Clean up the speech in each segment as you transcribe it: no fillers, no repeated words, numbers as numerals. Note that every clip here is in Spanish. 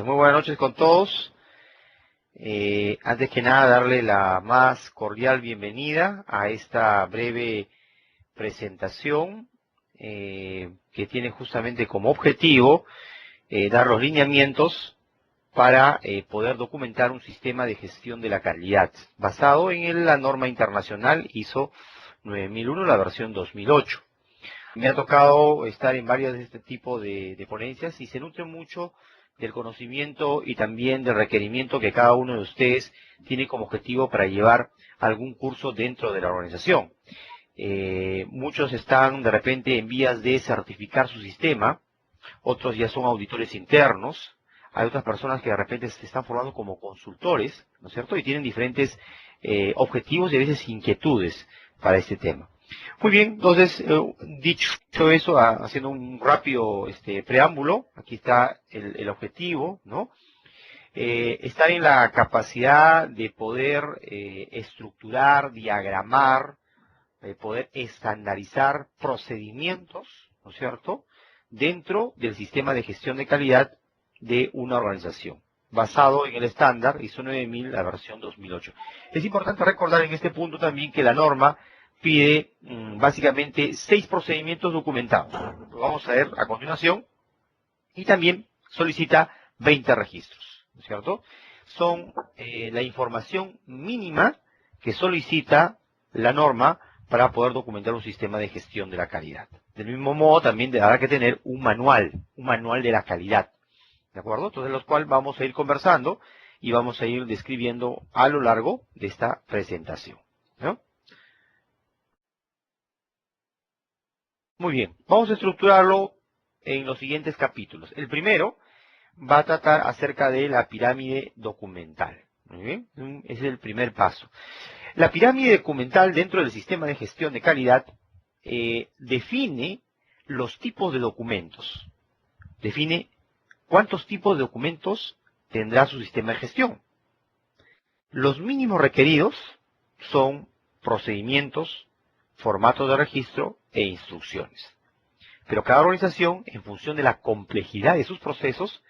Muy buenas noches con todos. Antes que nada, darle la más cordial bienvenida a esta breve presentación que tiene justamente como objetivo dar los lineamientos para poder documentar un sistema de gestión de la calidad basado en la norma internacional ISO 9001, la versión 2008. Me ha tocado estar en varias de este tipo de ponencias y se nutre mucho del conocimiento y también del requerimiento que cada uno de ustedes tiene como objetivo para llevar algún curso dentro de la organización. Muchos están de repente en vías de certificar su sistema, otros ya son auditores internos, hay otras personas que de repente se están formando como consultores, ¿no es cierto? Y tienen diferentes objetivos y a veces inquietudes para este tema. Muy bien, entonces, dicho eso, haciendo un rápido preámbulo, aquí está el objetivo, ¿no? Estar en la capacidad de poder estructurar, diagramar, poder estandarizar procedimientos, ¿no es cierto?, dentro del sistema de gestión de calidad de una organización, basado en el estándar ISO 9000, la versión 2008. Es importante recordar en este punto también que la norma pide básicamente 6 procedimientos documentados. Lo vamos a ver a continuación. Y también solicita 20 registros, ¿no es cierto? Son la información mínima que solicita la norma para poder documentar un sistema de gestión de la calidad. Del mismo modo, también habrá que tener un manual de la calidad, ¿de acuerdo? Entonces, los cuales vamos a ir conversando y vamos a ir describiendo a lo largo de esta presentación, ¿no? Muy bien, vamos a estructurarlo en los siguientes capítulos. El primero va a tratar acerca de la pirámide documental. Muy bien, ese es el primer paso. La pirámide documental dentro del sistema de gestión de calidad define los tipos de documentos. Define cuántos tipos de documentos tendrá su sistema de gestión. Los mínimos requeridos son procedimientos, formatos de registro e instrucciones. Pero cada organización, en función de la complejidad de sus procesos,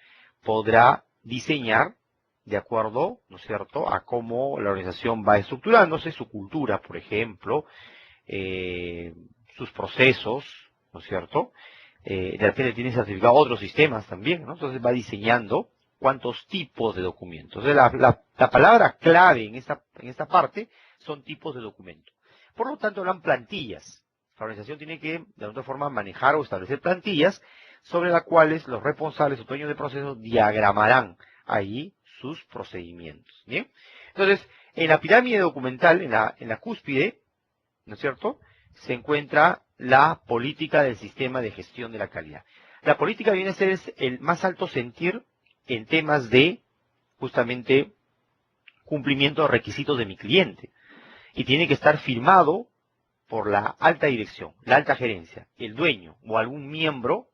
podrá diseñar de acuerdo, ¿no es cierto?, a cómo la organización va estructurándose, su cultura, por ejemplo, sus procesos, ¿no es cierto? De repente tiene certificado otros sistemas también, ¿no? Entonces va diseñando cuántos tipos de documentos. Entonces, la palabra clave en esta parte son tipos de documento. Por lo tanto, hablan plantillas. La organización tiene que, de alguna forma, manejar o establecer plantillas sobre las cuales los responsables o dueños de procesos diagramarán ahí sus procedimientos. ¿Bien? Entonces, en la pirámide documental, en la cúspide, ¿no es cierto?, se encuentra la política del sistema de gestión de la calidad. La política viene a ser el más alto sentir en temas de, justamente, cumplimiento de requisitos de mi cliente. Y tiene que estar firmado por la alta dirección, la alta gerencia, el dueño o algún miembro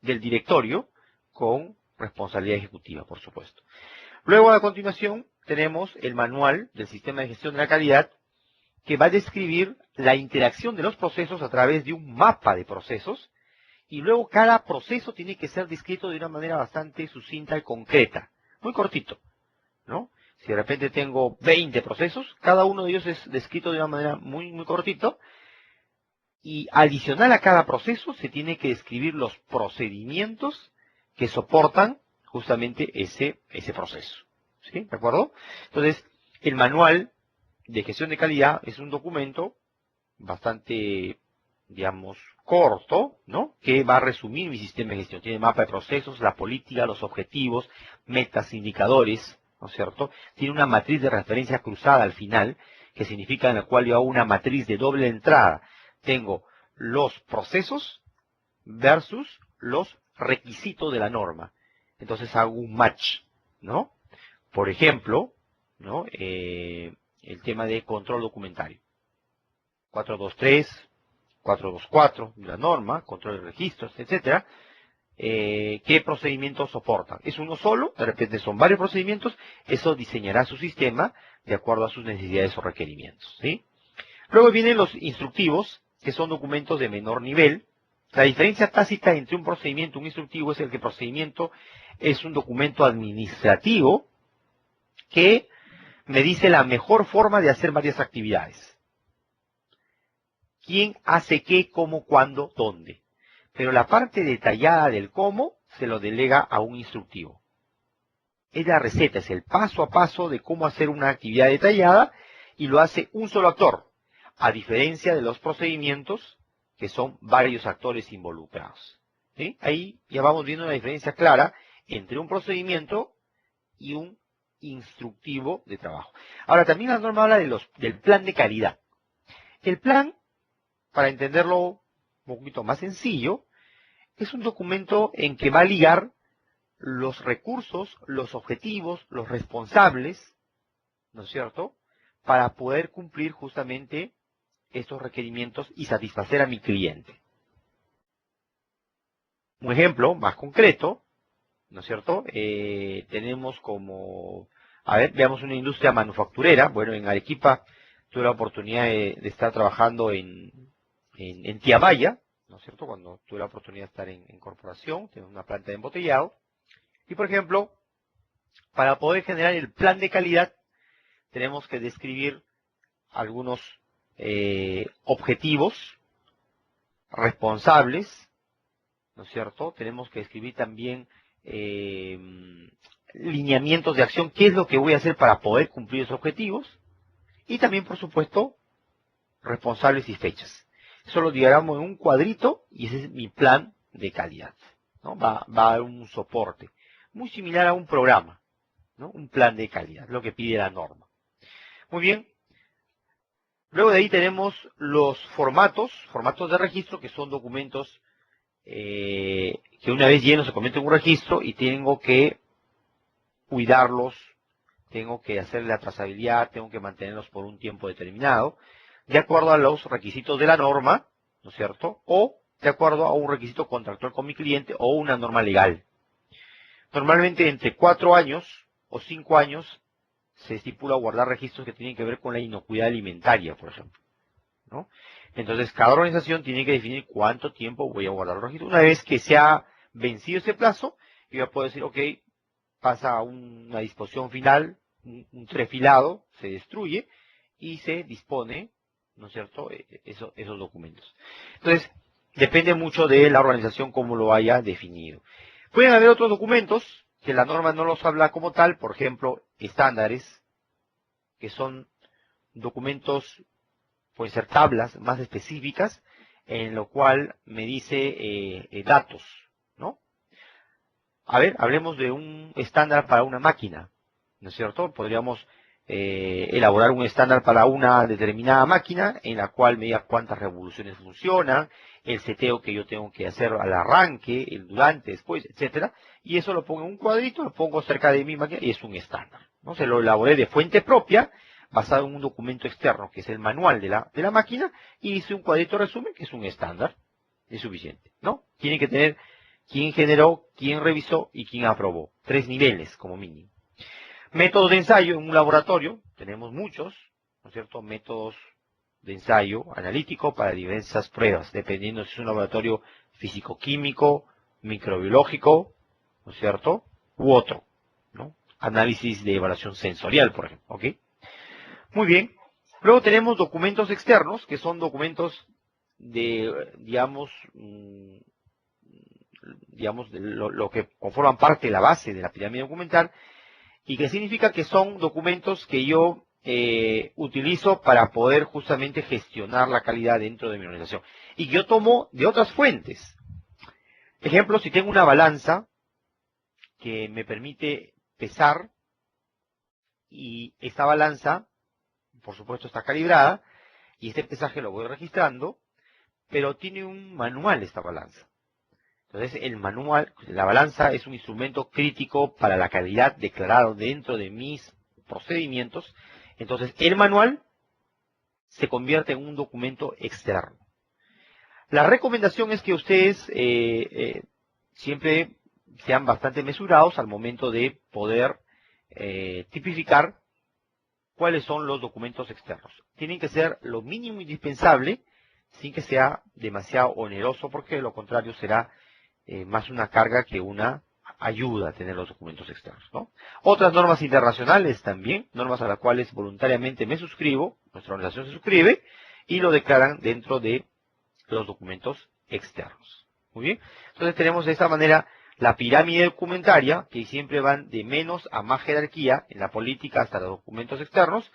del directorio con responsabilidad ejecutiva, por supuesto. Luego, a continuación, tenemos el manual del sistema de gestión de la calidad que va a describir la interacción de los procesos a través de un mapa de procesos y luego cada proceso tiene que ser descrito de una manera bastante sucinta y concreta, muy cortito, ¿no? Si de repente tengo 20 procesos, cada uno de ellos es descrito de una manera muy, muy cortito. Y adicional a cada proceso se tiene que describir los procedimientos que soportan justamente ese proceso. ¿Sí? ¿De acuerdo? Entonces, el manual de gestión de calidad es un documento bastante, digamos, corto, ¿no? Que va a resumir mi sistema de gestión. Tiene mapa de procesos, la política, los objetivos, metas, indicadores, ¿no es cierto? Tiene una matriz de referencia cruzada al final, que significa en la cual yo hago una matriz de doble entrada. Tengo los procesos versus los requisitos de la norma. Entonces hago un match, ¿no? Por ejemplo, ¿no? El tema de control documentario. 423, 424 de la norma, control de registros, etcétera. ¿Qué procedimientos soportan? ¿Es uno solo? De repente son varios procedimientos. Eso diseñará su sistema de acuerdo a sus necesidades o requerimientos, ¿sí? Luego vienen los instructivos, que son documentos de menor nivel, La diferencia tácita entre un procedimiento y un instructivo es el que el procedimiento es un documento administrativo que me dice la mejor forma de hacer varias actividades. ¿Quién hace qué, cómo, cuándo, dónde? Pero la parte detallada del cómo se lo delega a un instructivo. Es la receta, es el paso a paso de cómo hacer una actividad detallada y lo hace un solo actor, a diferencia de los procedimientos que son varios actores involucrados. ¿Sí? Ahí ya vamos viendo una diferencia clara entre un procedimiento y un instructivo de trabajo. Ahora, también la norma habla del plan de calidad. El plan, para entenderlo un poquito más sencillo, es un documento en que va a ligar los recursos, los objetivos, los responsables, ¿no es cierto?, para poder cumplir justamente estos requerimientos y satisfacer a mi cliente. Un ejemplo más concreto, ¿no es cierto? Tenemos como, a ver, veamos una industria manufacturera. Bueno, en Arequipa tuve la oportunidad de estar trabajando en Tiamaya, ¿no es cierto? Cuando tuve la oportunidad de estar en corporación, tenemos una planta de embotellado. Y por ejemplo, para poder generar el plan de calidad, tenemos que describir algunos objetivos responsables, ¿no es cierto? Tenemos que escribir también lineamientos de acción, qué es lo que voy a hacer para poder cumplir esos objetivos, y también, por supuesto, responsables y fechas. Eso lo diagramamos en un cuadrito y ese es mi plan de calidad, ¿no? Va a dar un soporte, muy similar a un programa, ¿no? Un plan de calidad, lo que pide la norma. Muy bien. Luego de ahí tenemos los formatos de registro, que son documentos que una vez llenos se convierten en un registro y tengo que cuidarlos, tengo que hacer la trazabilidad, tengo que mantenerlos por un tiempo determinado, de acuerdo a los requisitos de la norma, ¿no es cierto? O de acuerdo a un requisito contractual con mi cliente o una norma legal. Normalmente entre 4 años o 5 años se estipula guardar registros que tienen que ver con la inocuidad alimentaria, por ejemplo, ¿no? Entonces, cada organización tiene que definir cuánto tiempo voy a guardar los registros. Una vez que se ha vencido ese plazo, yo ya puedo decir, ok, pasa a una disposición final, un trefilado, se destruye y se dispone, ¿no es cierto?, esos documentos. Entonces, depende mucho de la organización cómo lo haya definido. Pueden haber otros documentos que la norma no los habla como tal, por ejemplo, estándares, que son documentos, pueden ser tablas más específicas, en lo cual me dice datos, ¿no? A ver, hablemos de un estándar para una máquina, ¿no es cierto? Podríamos elaborar un estándar para una determinada máquina en la cual me diga cuántas revoluciones funcionan, el seteo que yo tengo que hacer al arranque, el durante, después, etcétera, y eso lo pongo en un cuadrito, lo pongo cerca de mi máquina y es un estándar, ¿no? Se lo elaboré de fuente propia, basado en un documento externo que es el manual de la máquina, y hice un cuadrito resumen que es un estándar, es suficiente, ¿no? Tiene que tener quién generó, quién revisó y quién aprobó. 3 niveles como mínimo. Métodos de ensayo en un laboratorio, tenemos muchos, ¿no es cierto? Métodos de ensayo analítico para diversas pruebas, dependiendo si es un laboratorio físico-químico, microbiológico, ¿no es cierto? U otro, ¿no? Análisis de evaluación sensorial, por ejemplo, ¿ok? Muy bien. Luego tenemos documentos externos, que son documentos de, digamos, lo que conforman parte de la base de la pirámide documental, y que significa que son documentos que yo utilizo para poder justamente gestionar la calidad dentro de mi organización. Y que yo tomo de otras fuentes. Ejemplo, si tengo una balanza que me permite pesar, y esta balanza, por supuesto, está calibrada, y este pesaje lo voy registrando, pero tiene un manual esta balanza. Entonces, el manual, la balanza es un instrumento crítico para la calidad declarado dentro de mis procedimientos. Entonces, el manual se convierte en un documento externo. La recomendación es que ustedes siempre sean bastante mesurados al momento de poder tipificar cuáles son los documentos externos. Tienen que ser lo mínimo indispensable sin que sea demasiado oneroso, porque de lo contrario será más una carga que una ayuda a tener los documentos externos, ¿no? Otras normas internacionales también, normas a las cuales voluntariamente me suscribo, nuestra organización se suscribe, y lo declaran dentro de los documentos externos. Muy bien, entonces tenemos de esta manera la pirámide documentaria, que siempre van de menos a más jerarquía en la política hasta los documentos externos,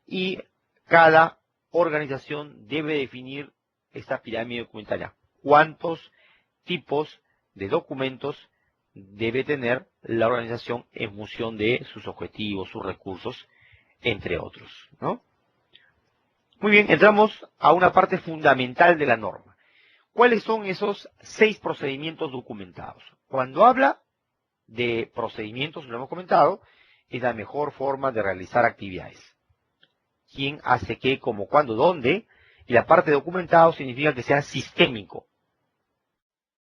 y cada organización debe definir esta pirámide documentaria. ¿Cuántos tipos de documentos debe tener la organización en función de sus objetivos, sus recursos, entre otros, ¿no? Muy bien, entramos a una parte fundamental de la norma. ¿Cuáles son esos 6 procedimientos documentados? Cuando habla de procedimientos, lo hemos comentado, es la mejor forma de realizar actividades. ¿Quién hace qué, cómo, cuándo, dónde? Y la parte documentado significa que sea sistémico,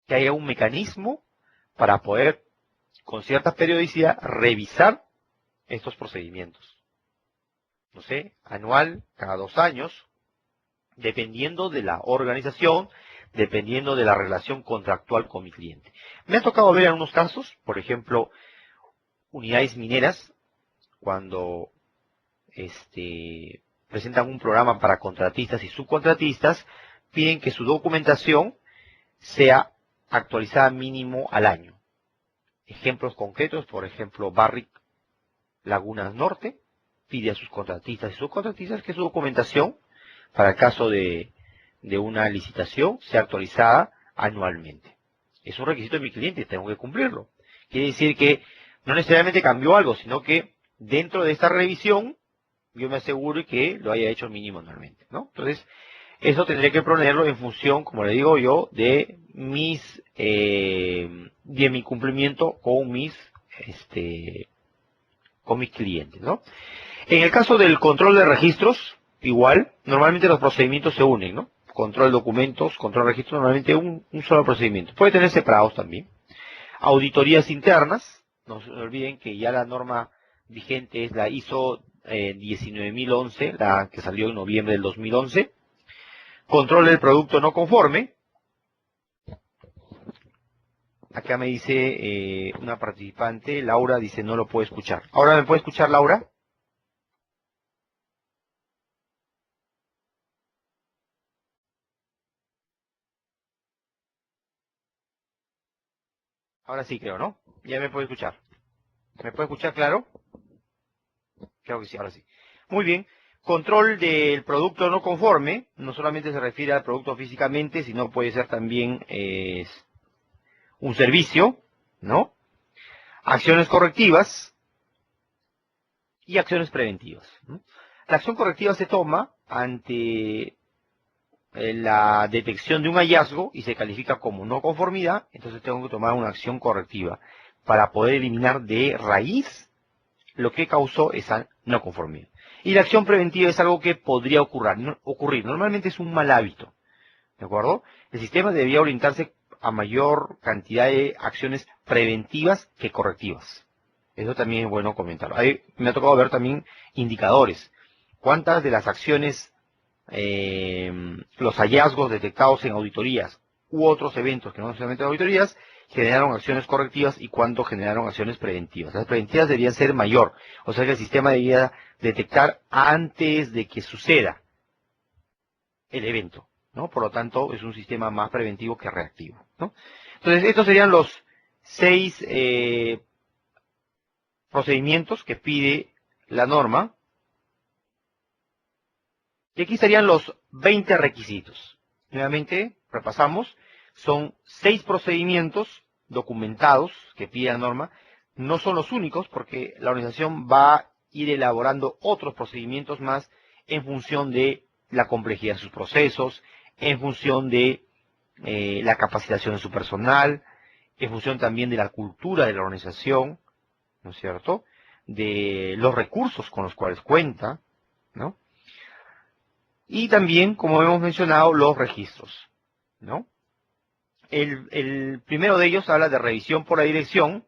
que haya un mecanismo para poder, con cierta periodicidad, revisar estos procedimientos. No sé, anual, cada 2 años, dependiendo de la organización, dependiendo de la relación contractual con mi cliente. Me ha tocado ver en unos casos, por ejemplo, unidades mineras, cuando presentan un programa para contratistas y subcontratistas, piden que su documentación sea actualizada mínimo al año. Ejemplos concretos, por ejemplo, Barrick Lagunas Norte pide a sus contratistas y subcontratistas que su documentación, para el caso de una licitación, sea actualizada anualmente. Es un requisito de mi cliente, tengo que cumplirlo. Quiere decir que no necesariamente cambió algo, sino que dentro de esta revisión yo me aseguro que lo haya hecho mínimo anualmente, ¿no? Entonces, eso tendré que ponerlo en función, como le digo yo, de mi cumplimiento con mis clientes, ¿no? En el caso del control de registros, igual, normalmente los procedimientos se unen, ¿no? Control de documentos, control de registros, normalmente un solo procedimiento. Puede tener separados también. Auditorías internas, no se olviden que ya la norma vigente es la ISO 19011, la que salió en noviembre del 2011. Control del producto no conforme. Acá me dice una participante, Laura, dice no lo puedo escuchar. ¿Ahora me puede escuchar, Laura? Ahora sí creo, ¿no? Ya me puede escuchar. ¿Me puede escuchar claro? Creo que sí, ahora sí. Muy bien. Control del producto no conforme, no solamente se refiere al producto físicamente, sino puede ser también un servicio, ¿no? Acciones correctivas y acciones preventivas, ¿no? La acción correctiva se toma ante la detección de un hallazgo y se califica como no conformidad, entonces tengo que tomar una acción correctiva para poder eliminar de raíz lo que causó esa no conformidad. Y la acción preventiva es algo que podría ocurrir. Normalmente es un mal hábito, ¿de acuerdo? El sistema debería orientarse a mayor cantidad de acciones preventivas que correctivas. Eso también es bueno comentarlo. Ahí me ha tocado ver también indicadores. ¿Cuántas de las acciones, los hallazgos detectados en auditorías u otros eventos que no solamente auditorías, generaron acciones correctivas y cuánto generaron acciones preventivas? Las preventivas deberían ser mayor, o sea que el sistema debería detectar antes de que suceda el evento, ¿no? Por lo tanto, es un sistema más preventivo que reactivo, ¿no? Entonces, estos serían los 6 procedimientos que pide la norma. Y aquí estarían los 20 requisitos. Nuevamente, repasamos, son 6 procedimientos documentados que pide la norma. No son los únicos, porque la organización va a ir elaborando otros procedimientos más en función de la complejidad de sus procesos, en función de la capacitación de su personal, en función también de la cultura de la organización, ¿no es cierto?, de los recursos con los cuales cuenta, ¿no? Y también, como hemos mencionado, los registros, ¿no? El primero de ellos habla de revisión por la dirección,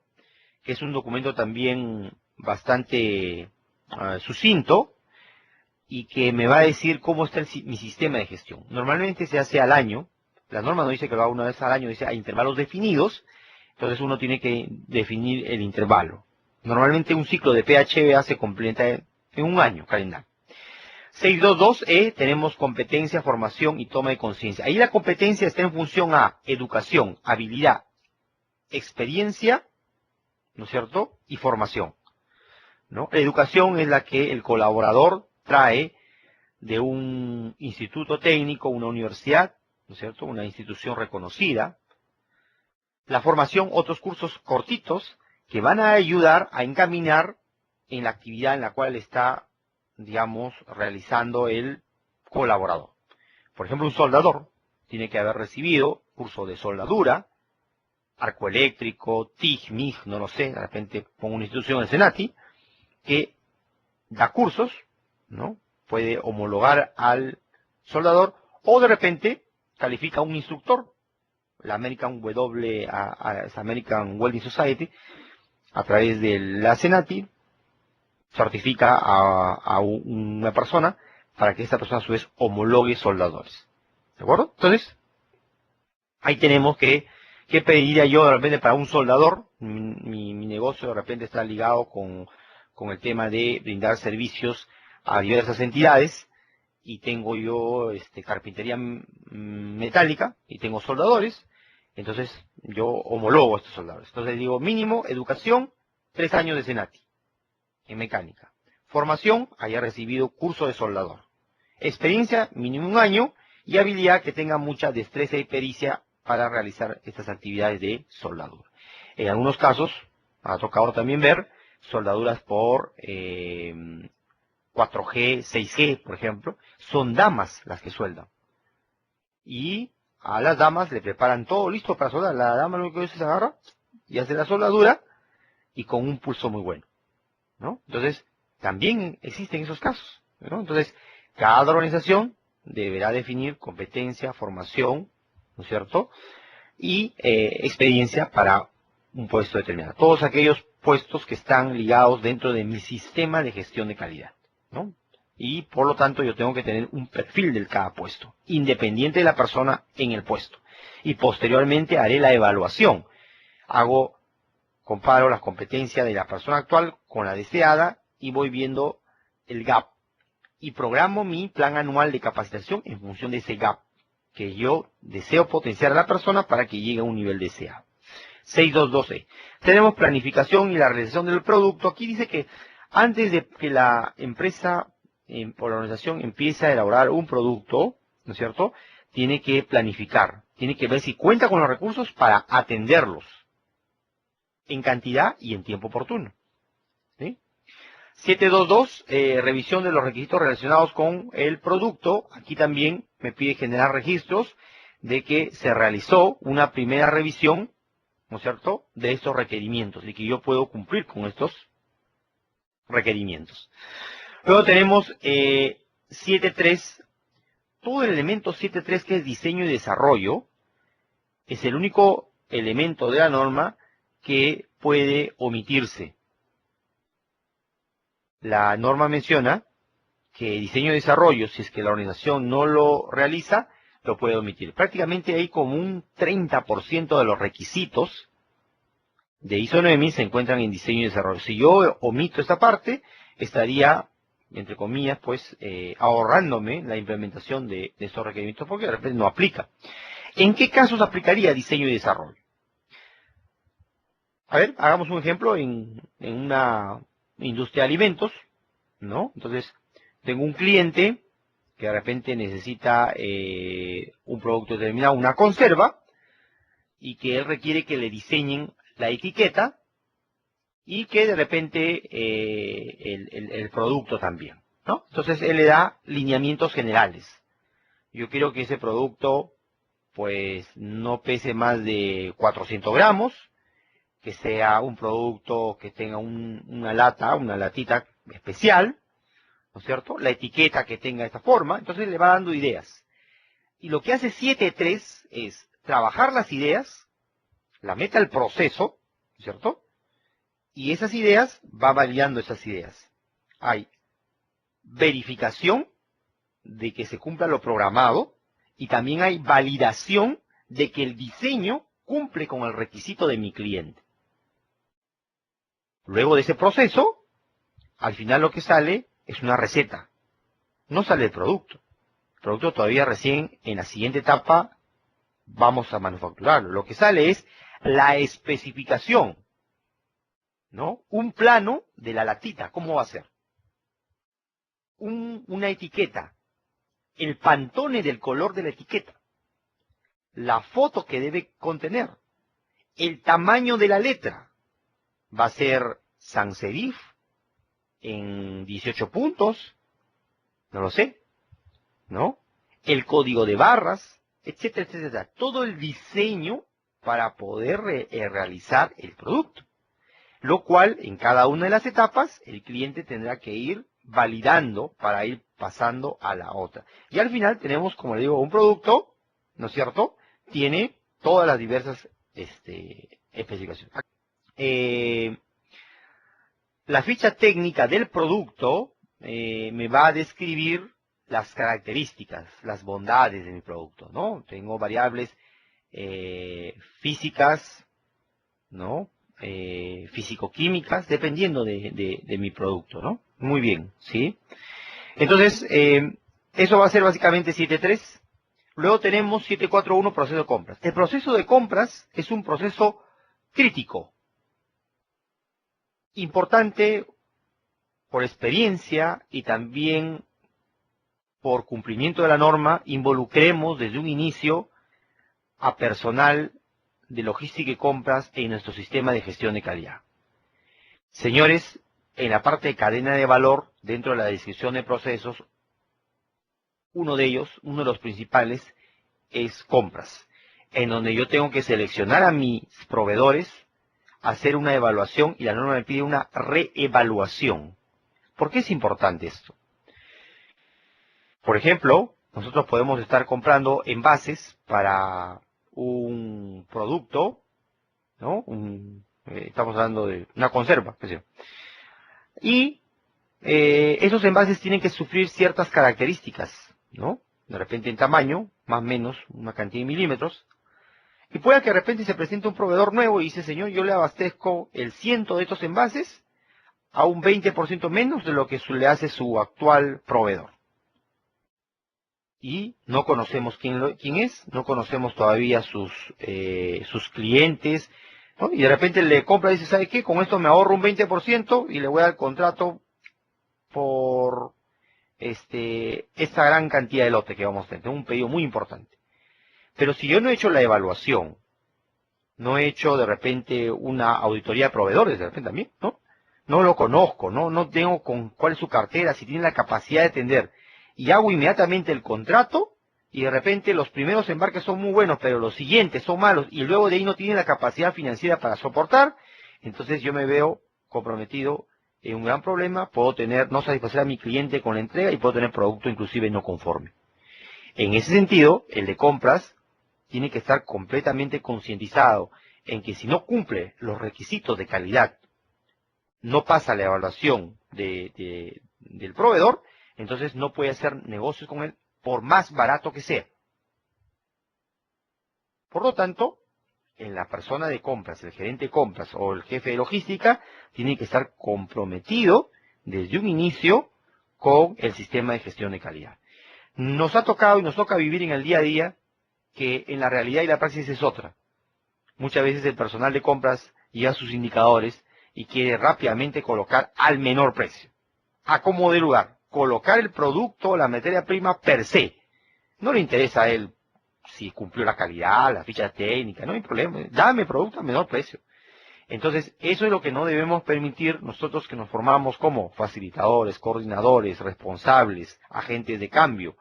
que es un documento también bastante sucinto, y que me va a decir cómo está mi sistema de gestión. Normalmente se hace al año, la norma no dice que lo haga una vez al año, dice a intervalos definidos, entonces uno tiene que definir el intervalo. Normalmente un ciclo de PHBA se completa en un año calendario. 622E tenemos competencia, formación y toma de conciencia. Ahí la competencia está en función a educación, habilidad, experiencia, ¿no es cierto? Y formación, ¿no? La educación es la que el colaborador trae de un instituto técnico, una universidad, ¿no es cierto? Una institución reconocida. La formación, otros cursos cortitos que van a ayudar a encaminar en la actividad en la cual está, digamos, realizando el colaborador. Por ejemplo, un soldador tiene que haber recibido curso de soldadura, arco eléctrico, TIG, MIG, no lo sé, de repente pongo una institución en Senati, que da cursos, ¿no? Puede homologar al soldador, o de repente califica a un instructor, la American Welding Society, a través de la Senati, certifica a una persona para que esta persona a su vez homologue soldadores. ¿De acuerdo? Entonces, ahí tenemos que pediría yo de repente para un soldador. Mi negocio de repente está ligado con el tema de brindar servicios a diversas entidades, y tengo yo carpintería metálica y tengo soldadores. Entonces yo homologo a estos soldadores. Entonces digo, mínimo educación, 3 años de Senati en mecánica. Formación, haya recibido curso de soldador. Experiencia, mínimo 1 año, y habilidad que tenga mucha destreza y pericia para realizar estas actividades de soldadura. En algunos casos, ha tocado también ver soldaduras por 4G, 6G, por ejemplo. Son damas las que sueldan. Y a las damas le preparan todo listo para soldar. La dama lo único que hace es agarra y hace la soldadura, y con un pulso muy bueno, ¿no? Entonces, también existen esos casos, ¿no? Entonces, cada organización deberá definir competencia, formación, ¿no es cierto? Y experiencia para un puesto determinado. Todos aquellos puestos que están ligados dentro de mi sistema de gestión de calidad, ¿no? Y por lo tanto yo tengo que tener un perfil de cada puesto, independiente de la persona en el puesto. Y posteriormente haré la evaluación. Comparo las competencias de la persona actual con la deseada y voy viendo el gap. Y programo mi plan anual de capacitación en función de ese gap que yo deseo potenciar a la persona para que llegue a un nivel deseado. 622E. Tenemos planificación y la realización del producto. Aquí dice que antes de que la empresa o la organización empiece a elaborar un producto, ¿no es cierto?, tiene que planificar, tiene que ver si cuenta con los recursos para atenderlos en cantidad y en tiempo oportuno. ¿Sí? 722, revisión de los requisitos relacionados con el producto. Aquí también me pide generar registros de que se realizó una primera revisión, ¿no es cierto?, de estos requerimientos y que yo puedo cumplir con estos requerimientos. Luego tenemos 7.3, todo el elemento 7.3 que es diseño y desarrollo, es el único elemento de la norma que puede omitirse. La norma menciona que diseño y desarrollo, si es que la organización no lo realiza, lo puede omitir. Prácticamente hay como un 30% de los requisitos de ISO 9000 se encuentran en diseño y desarrollo. Si yo omito esta parte, estaría, entre comillas, pues ahorrándome la implementación de estos requerimientos porque de repente no aplica. ¿En qué casos aplicaría diseño y desarrollo? A ver, hagamos un ejemplo en una industria de alimentos, ¿no? Entonces, tengo un cliente que de repente necesita un producto determinado, una conserva, y que él requiere que le diseñen la etiqueta y que de repente el producto también, ¿no? Entonces, él le da lineamientos generales. Yo quiero que ese producto, pues, no pese más de 400 gramos, que sea un producto que tenga una latita especial, ¿no es cierto? La etiqueta que tenga esta forma, entonces le va dando ideas. Y lo que hace 7.3 es trabajar las ideas, la mete al proceso, ¿no es cierto? Y esas ideas va validando esas ideas. Hay verificación de que se cumpla lo programado y también hay validación de que el diseño cumple con el requisito de mi cliente. Luego de ese proceso, al final lo que sale es una receta. No sale el producto. El producto todavía recién en la siguiente etapa vamos a manufacturarlo. Lo que sale es la especificación, ¿no? Un plano de la latita, ¿cómo va a ser? Una etiqueta, el pantone del color de la etiqueta, la foto que debe contener, el tamaño de la letra. Va a ser sans serif en 18 puntos, no lo sé, ¿no? El código de barras, etcétera, etcétera. Todo el diseño para poder realizar el producto. Lo cual, en cada una de las etapas, el cliente tendrá que ir validando para ir pasando a la otra. Y al final tenemos, como le digo, un producto, ¿no es cierto? Tiene todas las diversas especificaciones. La ficha técnica del producto me va a describir las características, las bondades de mi producto, ¿no? Tengo variables físicas, ¿no? Físico-químicas, dependiendo de mi producto, ¿no? Muy bien, ¿sí? Entonces, eso va a ser básicamente 7.3. Luego tenemos 7.4.1, proceso de compras. El proceso de compras es un proceso crítico, importante por experiencia y también por cumplimiento de la norma. Involucremos desde un inicio a personal de logística y compras en nuestro sistema de gestión de calidad. Señores, en la parte de cadena de valor, dentro de la descripción de procesos, uno de ellos, uno de los principales, es compras, en donde yo tengo que seleccionar a mis proveedores, hacer una evaluación y la norma me pide una reevaluación. ¿Por qué es importante esto? Por ejemplo, nosotros podemos estar comprando envases para un producto, ¿no? Estamos hablando de una conserva, qué sé yo. Y esos envases tienen que sufrir ciertas características, ¿no? De repente en tamaño, más o menos, una cantidad de milímetros. Y puede que de repente se presente un proveedor nuevo y dice, señor, yo le abastezco el 100 de estos envases a un 20% menos de lo que le hace su actual proveedor. Y no conocemos quién es, no conocemos todavía sus clientes, ¿no? Y de repente le compra y dice, ¿sabe qué? Con esto me ahorro un 20% y le voy a dar el contrato por esta gran cantidad de lote que vamos a tener, un pedido muy importante. Pero si yo no he hecho la evaluación, no he hecho de repente una auditoría de proveedores, de repente también, ¿no? No lo conozco, no tengo con cuál es su cartera, si tiene la capacidad de atender, y hago inmediatamente el contrato, y de repente los primeros embarques son muy buenos, pero los siguientes son malos, y luego de ahí no tiene la capacidad financiera para soportar, entonces yo me veo comprometido en un gran problema, puedo no satisfacer a mi cliente con la entrega y puedo tener producto inclusive no conforme. En ese sentido, el de compras tiene que estar completamente concientizado en que si no cumple los requisitos de calidad, no pasa la evaluación del proveedor, entonces no puede hacer negocios con él por más barato que sea. Por lo tanto, en la persona de compras, el gerente de compras o el jefe de logística, tiene que estar comprometido desde un inicio con el sistema de gestión de calidad. Nos ha tocado y nos toca vivir en el día a día que en la realidad y la praxis es otra. Muchas veces el personal de compras lleva sus indicadores y quiere rápidamente colocar al menor precio. A como de lugar, colocar el producto, la materia prima per se. No le interesa a él si cumplió la calidad, la ficha técnica, no hay problema. Dame producto al menor precio. Entonces, eso es lo que no debemos permitir nosotros que nos formamos como facilitadores, coordinadores, responsables, agentes de cambio,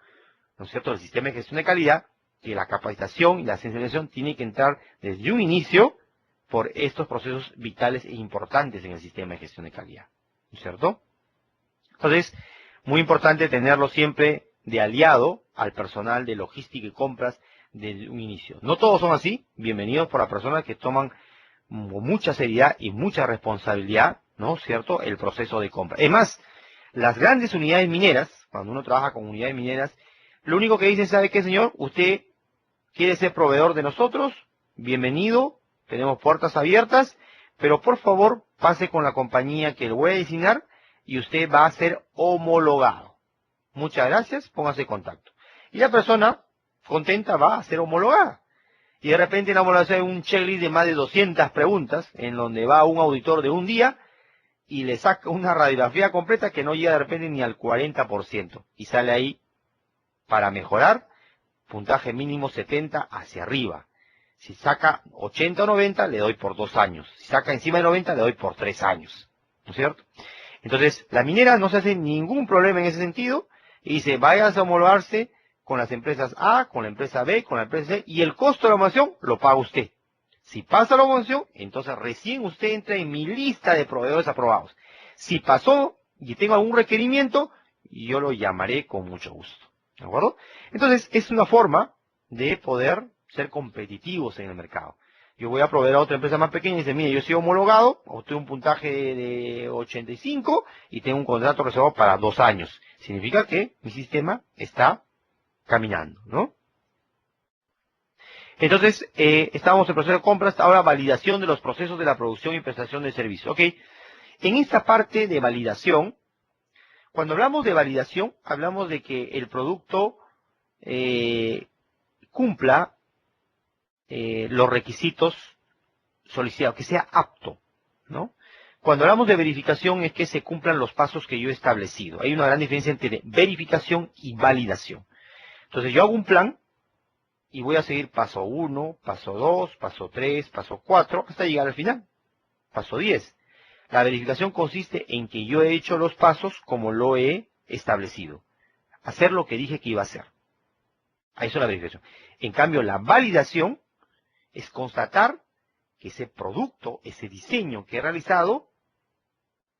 ¿no es cierto?, del sistema de gestión de calidad, que la capacitación y la sensibilización tienen que entrar desde un inicio por estos procesos vitales e importantes en el sistema de gestión de calidad, ¿no es cierto? Entonces, muy importante tenerlo siempre de aliado al personal de logística y compras desde un inicio. No todos son así, bienvenidos por las personas que toman con mucha seriedad y mucha responsabilidad, ¿no es cierto?, el proceso de compra. Es más, Las grandes unidades mineras, cuando uno trabaja con unidades mineras, lo único que dicen, ¿sabe qué, señor? Usted quiere ser proveedor de nosotros, bienvenido, tenemos puertas abiertas, pero por favor pase con la compañía que le voy a designar y usted va a ser homologado. Muchas gracias, póngase en contacto. Y la persona contenta va a ser homologada. Y de repente en la homologación hay un checklist de más de 200 preguntas, en donde va un auditor de un día y le saca una radiografía completa que no llega de repente ni al 40%. Y sale ahí, para mejorar, puntaje mínimo 70 hacia arriba. Si saca 80 o 90, le doy por 2 años. Si saca encima de 90, le doy por 3 años. ¿No es cierto? Entonces, la minera no se hace ningún problema en ese sentido y dice, váyase a homologarse con las empresas A, con la empresa B, con la empresa C, y el costo de la homologación lo paga usted. Si pasa la homologación, entonces recién usted entra en mi lista de proveedores aprobados. Si pasó y tengo algún requerimiento, yo lo llamaré con mucho gusto. ¿De acuerdo? Entonces, es una forma de poder ser competitivos en el mercado. Yo voy a proveer a otra empresa más pequeña y dice, mire, yo soy homologado, obtuve un puntaje de 85 y tengo un contrato reservado para 2 años. Significa que mi sistema está caminando, ¿no? Entonces, estamos en proceso de compras, ahora validación de los procesos de la producción y prestación de servicios. Ok, en esta parte de validación, cuando hablamos de validación, hablamos de que el producto cumpla los requisitos solicitados, que sea apto, ¿no? Cuando hablamos de verificación es que se cumplan los pasos que yo he establecido. Hay una gran diferencia entre verificación y validación. Entonces yo hago un plan y voy a seguir paso 1, paso 2, paso 3, paso 4, hasta llegar al final. Paso 10. La verificación consiste en que yo he hecho los pasos como lo he establecido. Hacer lo que dije que iba a hacer. Ahí es la verificación. En cambio, la validación es constatar que ese producto, ese diseño que he realizado,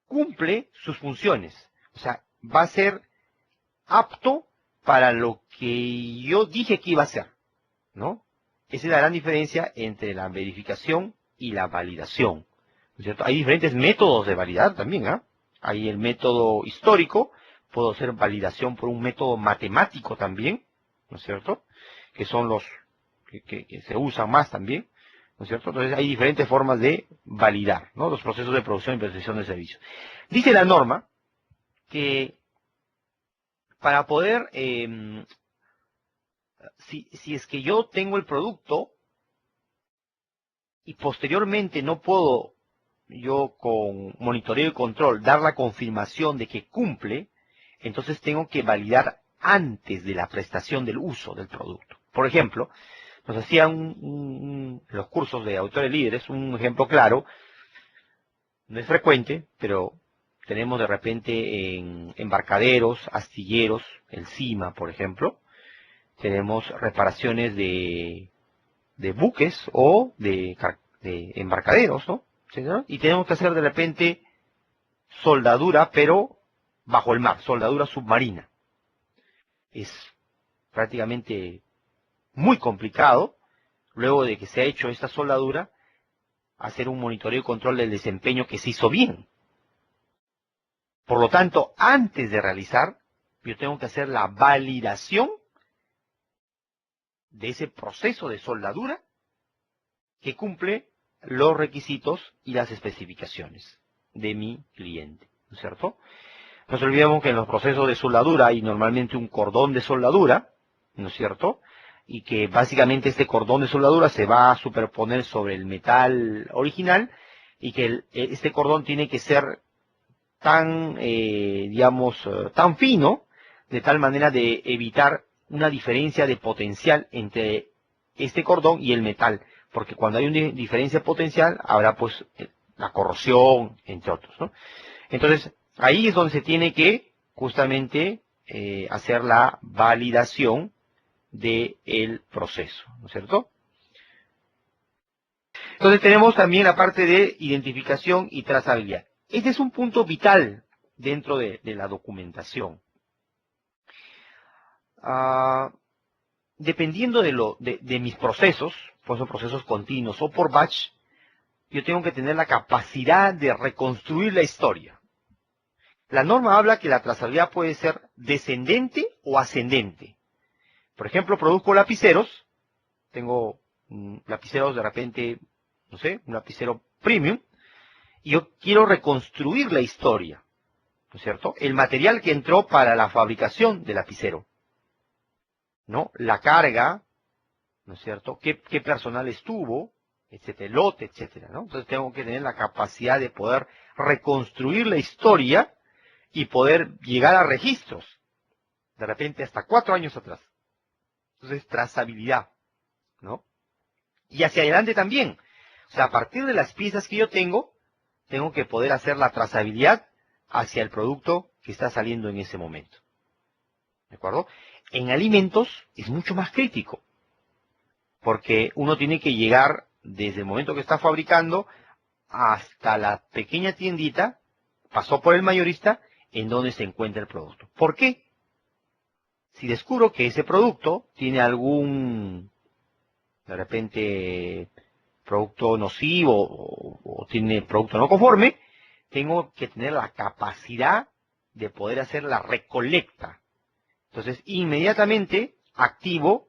cumple sus funciones. O sea, va a ser apto para lo que yo dije que iba a hacer, ¿no? Esa es la gran diferencia entre la verificación y la validación, ¿no es cierto? Hay diferentes métodos de validar también, ¿ah? Hay el método histórico, puedo hacer validación por un método matemático también, ¿no es cierto? Que son los que se usan más también, ¿no es cierto? Entonces hay diferentes formas de validar, ¿no? Los procesos de producción y prestación de servicios. Dice la norma que para poder, si es que yo tengo el producto y posteriormente no puedo yo con monitoreo y control dar la confirmación de que cumple, entonces tengo que validar antes de la prestación del uso del producto. Por ejemplo, nos hacían los cursos de autores líderes, un ejemplo claro, no es frecuente, pero tenemos de repente en embarcaderos, astilleros, el CIMA, por ejemplo, tenemos reparaciones de buques o de embarcaderos, ¿no? ¿Sí, no? Y tenemos que hacer de repente soldadura, pero bajo el mar, soldadura submarina. Es prácticamente muy complicado, luego de que se ha hecho esta soldadura, hacer un monitoreo y control del desempeño que se hizo bien. Por lo tanto, antes de realizar, yo tengo que hacer la validación de ese proceso de soldadura que cumple los requisitos y las especificaciones de mi cliente, ¿no es cierto? No nos olvidemos que en los procesos de soldadura hay normalmente un cordón de soldadura, ¿no es cierto? Y que básicamente este cordón de soldadura se va a superponer sobre el metal original y que este cordón tiene que ser tan, tan fino, de tal manera de evitar una diferencia de potencial entre este cordón y el metal, porque cuando hay una diferencia potencial habrá pues la corrosión, entre otros, ¿no? Entonces, ahí es donde se tiene que justamente hacer la validación del proceso, ¿no es cierto? Entonces tenemos también la parte de identificación y trazabilidad. Este es un punto vital dentro de la documentación. Dependiendo de mis procesos, pues son procesos continuos o por batch, yo tengo que tener la capacidad de reconstruir la historia. La norma habla que la trazabilidad puede ser descendente o ascendente. Por ejemplo, produzco lapiceros, tengo lapiceros de repente, no sé, un lapicero premium, y yo quiero reconstruir la historia, ¿no es cierto? El material que entró para la fabricación del lapicero, ¿no? La carga, ¿no es cierto? ¿Qué personal estuvo? Etcétera, el lote, etcétera, ¿no? Entonces tengo que tener la capacidad de poder reconstruir la historia y poder llegar a registros, de repente hasta 4 años atrás. Entonces, trazabilidad, ¿no? Y hacia adelante también. O sea, a partir de las piezas que yo tengo que poder hacer la trazabilidad hacia el producto que está saliendo en ese momento. ¿De acuerdo? En alimentos es mucho más crítico, porque uno tiene que llegar desde el momento que está fabricando hasta la pequeña tiendita, pasó por el mayorista, en donde se encuentra el producto. ¿Por qué? Si descubro que ese producto tiene algún, de repente, producto nocivo o tiene producto no conforme, tengo que tener la capacidad de poder hacer la recolecta. Entonces, inmediatamente activo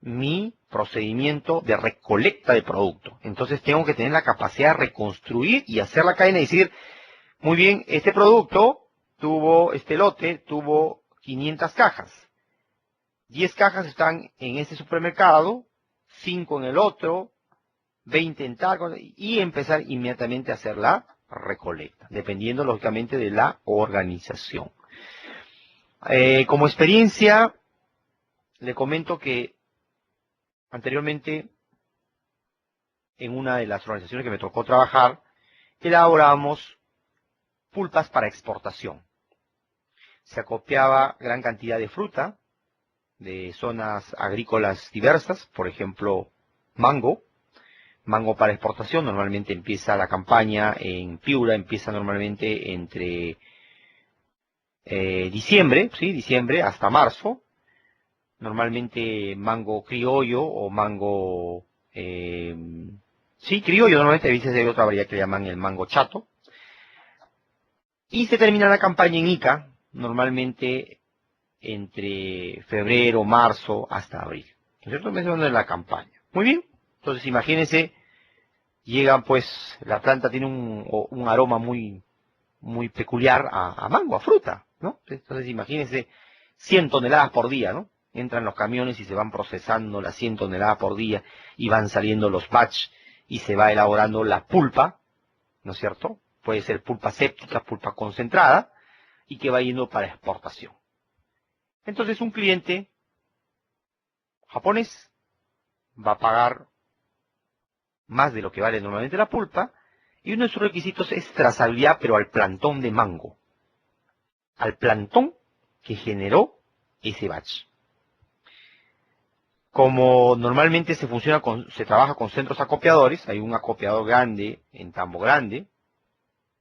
mi procedimiento de recolecta de producto. Entonces, tengo que tener la capacidad de reconstruir y hacer la cadena y decir, muy bien, este producto este lote tuvo 500 cajas. 10 cajas están en este supermercado, 5 en el otro, 20 en tal, y empezar inmediatamente a hacer la recolecta, dependiendo lógicamente de la organización. Como experiencia, le comento que anteriormente en una de las organizaciones que me tocó trabajar, elaborábamos pulpas para exportación. Se acopiaba gran cantidad de fruta de zonas agrícolas diversas, por ejemplo, mango para exportación. Normalmente empieza la campaña en Piura, empieza normalmente entre diciembre, ¿sí? Diciembre hasta marzo. Normalmente mango criollo o mango, sí, criollo, normalmente a veces hay otra variedad que le llaman el mango chato. Y se termina la campaña en Ica, normalmente entre febrero, marzo hasta abril. ¿No es cierto? Es donde es la campaña. Muy bien. Entonces imagínense, llegan pues, la planta tiene un aroma muy peculiar a mango, a fruta, ¿no? Entonces imagínense 100 toneladas por día, ¿no? Entran los camiones y se van procesando las 100 toneladas por día y van saliendo los batch y se va elaborando la pulpa, ¿no es cierto? Puede ser pulpa séptica, pulpa concentrada y que va yendo para exportación. Entonces un cliente japonés va a pagar más de lo que vale normalmente la pulpa y uno de sus requisitos es trazabilidad, pero al plantón de mango, al plantón que generó ese batch. Como normalmente se trabaja con centros acopiadores, hay un acopiador grande en Tambo Grande,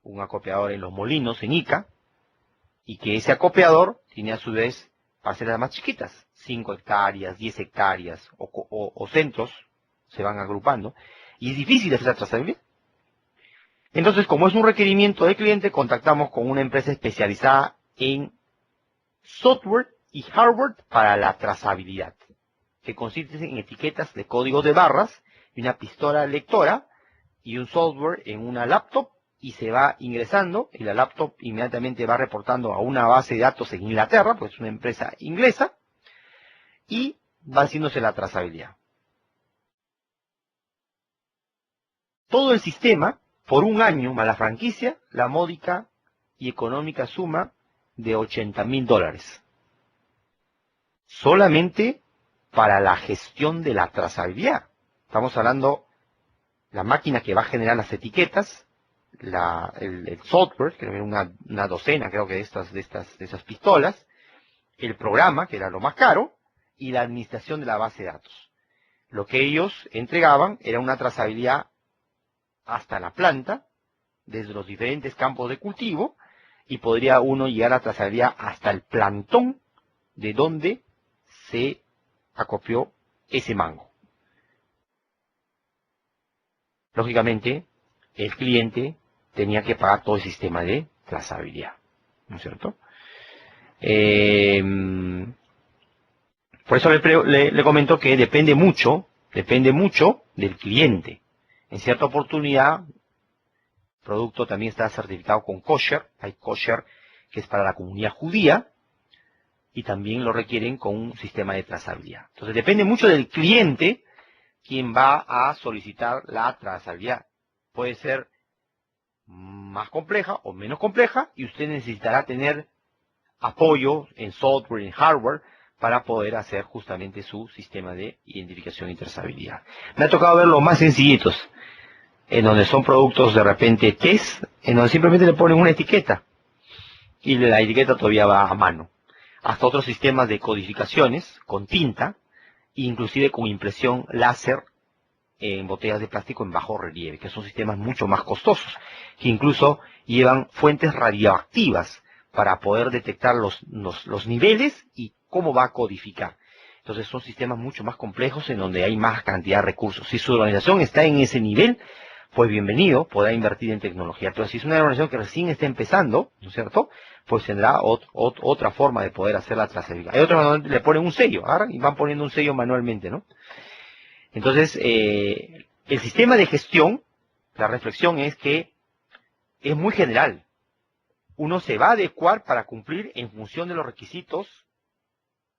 un acopiador en Los Molinos, en Ica, y que ese acopiador tiene a su vez parcelas más chiquitas, 5 hectáreas, 10 hectáreas, o centros se van agrupando, y es difícil hacer la trazabilidad. Entonces, como es un requerimiento del cliente, contactamos con una empresa especializada en software y hardware para la trazabilidad, que consiste en etiquetas de códigos de barras y una pistola lectora y un software en una laptop y se va ingresando y la laptop inmediatamente va reportando a una base de datos en Inglaterra, pues es una empresa inglesa, y va haciéndose la trazabilidad. Todo el sistema, por un año más la franquicia, la módica y económica suma de $80,000. Solamente para la gestión de la trazabilidad. Estamos hablando la máquina que va a generar las etiquetas, el software, que era una docena creo que de esas pistolas, el programa, que era lo más caro, y la administración de la base de datos. Lo que ellos entregaban era una trazabilidad hasta la planta, desde los diferentes campos de cultivo, y podría uno llegar a trazabilidad hasta el plantón de donde se acopió ese mango. Lógicamente, el cliente tenía que pagar todo el sistema de trazabilidad. ¿no es cierto? Por eso le comento que depende mucho del cliente. En cierta oportunidad, el producto también está certificado con kosher. Hay kosher que es para la comunidad judía y también lo requieren con un sistema de trazabilidad. Entonces depende mucho del cliente quien va a solicitar la trazabilidad. Puede ser más compleja o menos compleja y usted necesitará tener apoyo en software, en hardware, para poder hacer justamente su sistema de identificación y trazabilidad. Me ha tocado ver los más sencillitos, en donde son productos de repente test, en donde simplemente le ponen una etiqueta y la etiqueta todavía va a mano. Hasta otros sistemas de codificaciones con tinta, inclusive con impresión láser en botellas de plástico en bajo relieve, que son sistemas mucho más costosos, que incluso llevan fuentes radioactivas para poder detectar los niveles y cómo va a codificar. Entonces son sistemas mucho más complejos en donde hay más cantidad de recursos. Si su organización está en ese nivel, pues bienvenido, podrá invertir en tecnología. Pero si es una organización que recién está empezando, ¿no es cierto?, pues tendrá otra forma de poder hacer la trazabilidad. Hay otros donde le ponen un sello, agarran y van poniendo un sello manualmente, ¿no? Entonces, el sistema de gestión, la reflexión es que es muy general. Uno se va a adecuar para cumplir en función de los requisitos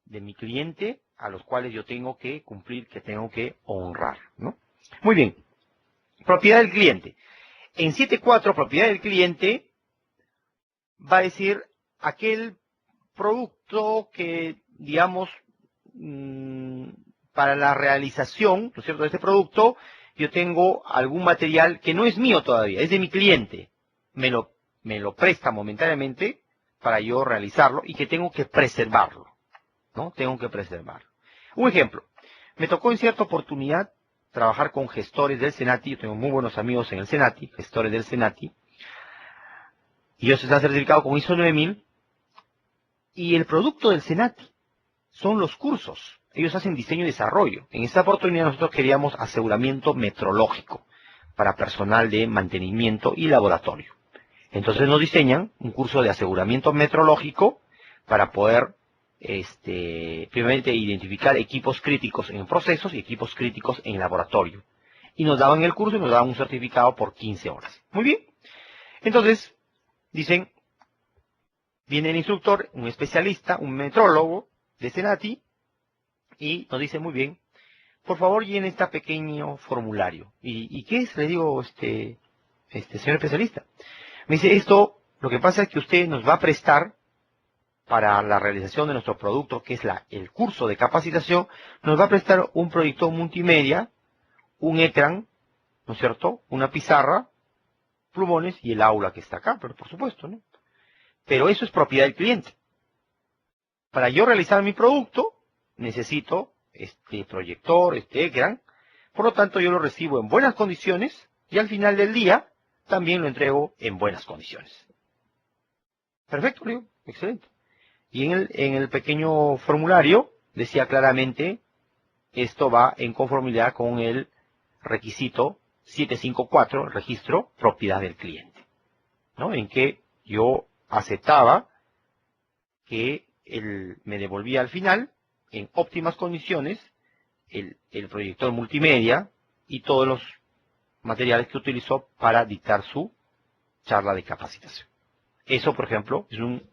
de mi cliente a los cuales yo tengo que cumplir, que tengo que honrar, ¿no? Muy bien. Propiedad del cliente. En 7.4, propiedad del cliente, va a decir aquel producto que, digamos, para la realización, ¿no es cierto?, de este producto, yo tengo algún material que no es mío todavía, es de mi cliente. Me lo presta momentáneamente para yo realizarlo y que tengo que preservarlo, ¿no? Tengo que preservarlo. Un ejemplo, me tocó en cierta oportunidad trabajar con gestores del Senati. Yo tengo muy buenos amigos en el Senati, gestores del Senati, y ellos están certificados con ISO 9000, y el producto del Senati son los cursos. Ellos hacen diseño y desarrollo. En esta oportunidad nosotros queríamos aseguramiento metrológico para personal de mantenimiento y laboratorio. Entonces nos diseñan un curso de aseguramiento metrológico para poder, primeramente, identificar equipos críticos en procesos y equipos críticos en laboratorio. Y nos daban el curso y nos daban un certificado por 15 horas. Muy bien. Entonces, dicen, viene el instructor, un especialista, un metrólogo de Senati, y nos dice, muy bien, por favor llene este pequeño formulario. ¿Y qué es? Le digo, señor especialista. Me dice, esto, lo que pasa es que usted nos va a prestar para la realización de nuestro producto, que es el curso de capacitación, nos va a prestar un proyector multimedia, un ecran, ¿no es cierto?, una pizarra, plumones y el aula que está acá, pero por supuesto, ¿no? Pero eso es propiedad del cliente. Para yo realizar mi producto, necesito este proyector, este ecran, por lo tanto yo lo recibo en buenas condiciones y al final del día también lo entrego en buenas condiciones. Perfecto, Leo, excelente. Y en el pequeño formulario decía claramente, esto va en conformidad con el requisito 754, el registro propiedad del cliente, ¿no? En que yo aceptaba que él me devolvía al final, en óptimas condiciones, el proyector multimedia y todos los materiales que utilizó para dictar su charla de capacitación. Eso, por ejemplo, es un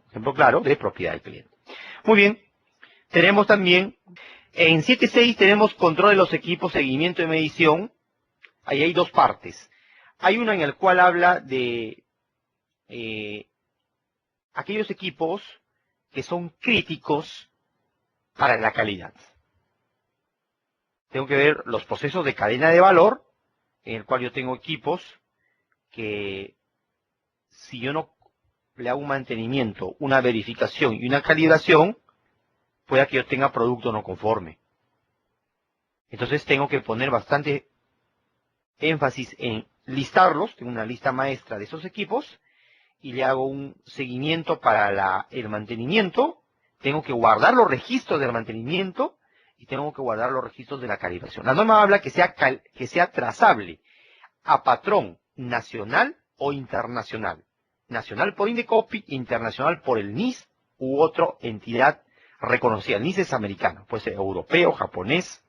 ejemplo claro de propiedad del cliente. Muy bien, tenemos también, en 7.6 tenemos control de los equipos, seguimiento y medición. Ahí hay dos partes. Hay una en la cual habla de aquellos equipos que son críticos para la calidad. Tengo que ver los procesos de cadena de valor, en el cual yo tengo equipos que, si yo no le hago un mantenimiento, una verificación y una calibración, pueda que yo tenga producto no conforme. Entonces tengo que poner bastante énfasis en listarlos, tengo una lista maestra de esos equipos, y le hago un seguimiento para el mantenimiento. Tengo que guardar los registros del mantenimiento y tengo que guardar los registros de la calibración. La norma habla que sea trazable a patrón nacional o internacional. nacional por Indecopi, internacional por el NIS u otra entidad reconocida. El NIS es americano, puede ser europeo, japonés,